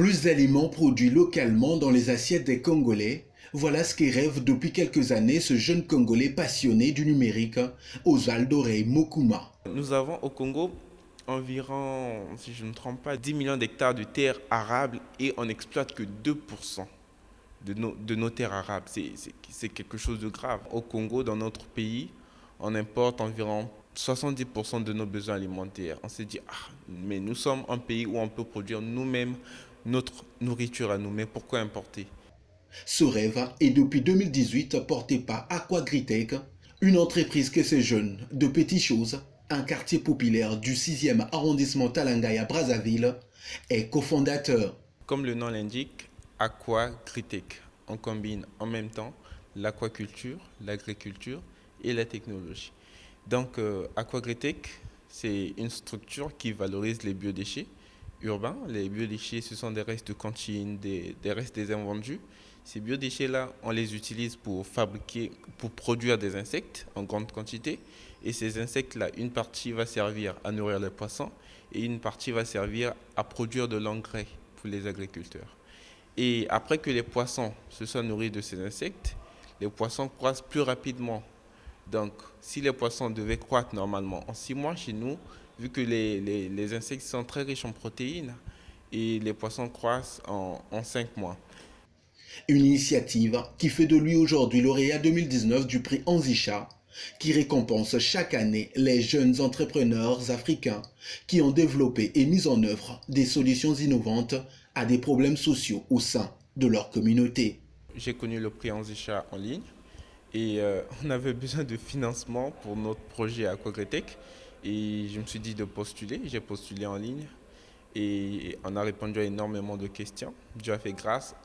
Plus d'aliments produits localement dans les assiettes des Congolais, voilà ce qui rêve depuis quelques années ce jeune Congolais passionné du numérique, Osvaldo Rey Mokuma. Nous avons au Congo environ, si je ne me trompe pas, 10 millions d'hectares de terres arables et on n'exploite que 2% de nos terres arables. C'est quelque chose de grave. Au Congo, dans notre pays, on importe environ 70% de nos besoins alimentaires. On s'est dit, mais nous sommes un pays où on peut produire nous-mêmes notre nourriture à nous, mais pourquoi importer? Ce rêve est depuis 2018 porté par Aquagritech, une entreprise que ces jeunes de Petites Choses, un quartier populaire du 6e arrondissement Talangay à Brazzaville, est cofondateur. Comme le nom l'indique, Aquagritech. On combine en même temps l'aquaculture, l'agriculture et la technologie. Donc, Aquagritech, c'est une structure qui valorise les biodéchets urbains. Les biodéchets, ce sont des restes de cantine, des restes des invendus. Ces biodéchets-là, on les utilise pour fabriquer, pour produire des insectes en grande quantité. Et ces insectes-là, une partie va servir à nourrir les poissons et une partie va servir à produire de l'engrais pour les agriculteurs. Et après que les poissons se soient nourris de ces insectes, les poissons croissent plus rapidement. Donc, si les poissons devaient croître normalement en 6 mois chez nous, vu que les insectes sont très riches en protéines, et les poissons croissent en 5 mois. Une initiative qui fait de lui aujourd'hui lauréat 2019 du prix Anzicha, qui récompense chaque année les jeunes entrepreneurs africains qui ont développé et mis en œuvre des solutions innovantes à des problèmes sociaux au sein de leur communauté. J'ai connu le prix Anzicha en ligne et on avait besoin de financement pour notre projet Aquagritech et je me suis dit de postuler. J'ai postulé en ligne et on a répondu à énormément de questions. Dieu a fait grâce.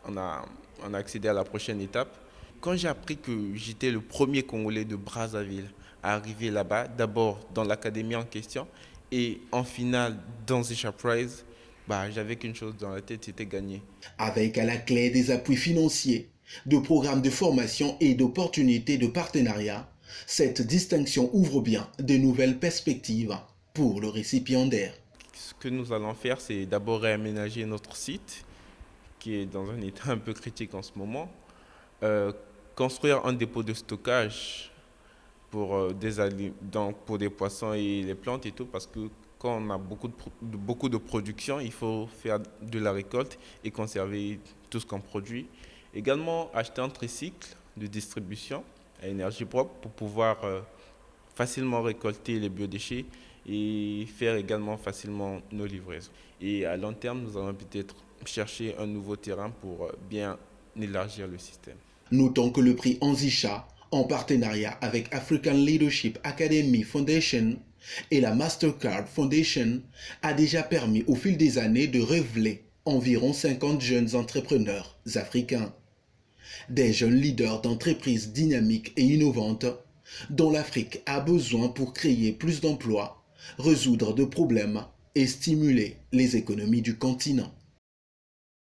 On a accédé à la prochaine étape. Quand j'ai appris que j'étais le premier Congolais de Brazzaville à arriver là-bas, d'abord dans l'académie en question et en finale dans Zisha Prize, j'avais qu'une chose dans la tête, c'était gagner. Avec à la clé des appuis financiers, de programmes de formation et d'opportunités de partenariat, cette distinction ouvre bien de nouvelles perspectives pour le récipiendaire. Ce que nous allons faire, c'est d'abord réaménager notre site qui est dans un état un peu critique en ce moment, construire un dépôt de stockage pour pour des poissons et les plantes et tout, parce que quand on a beaucoup de production, il faut faire de la récolte et conserver tout ce qu'on produit. Également, acheter un tricycle de distribution à énergie propre pour pouvoir facilement récolter les biodéchets et faire également facilement nos livraisons. Et à long terme, nous allons peut-être chercher un nouveau terrain pour bien élargir le système. Notons que le prix Anzicha, en partenariat avec African Leadership Academy Foundation et la Mastercard Foundation, a déjà permis au fil des années de révéler environ 50 jeunes entrepreneurs africains. Des jeunes leaders d'entreprises dynamiques et innovantes dont l'Afrique a besoin pour créer plus d'emplois, résoudre de problèmes et stimuler les économies du continent.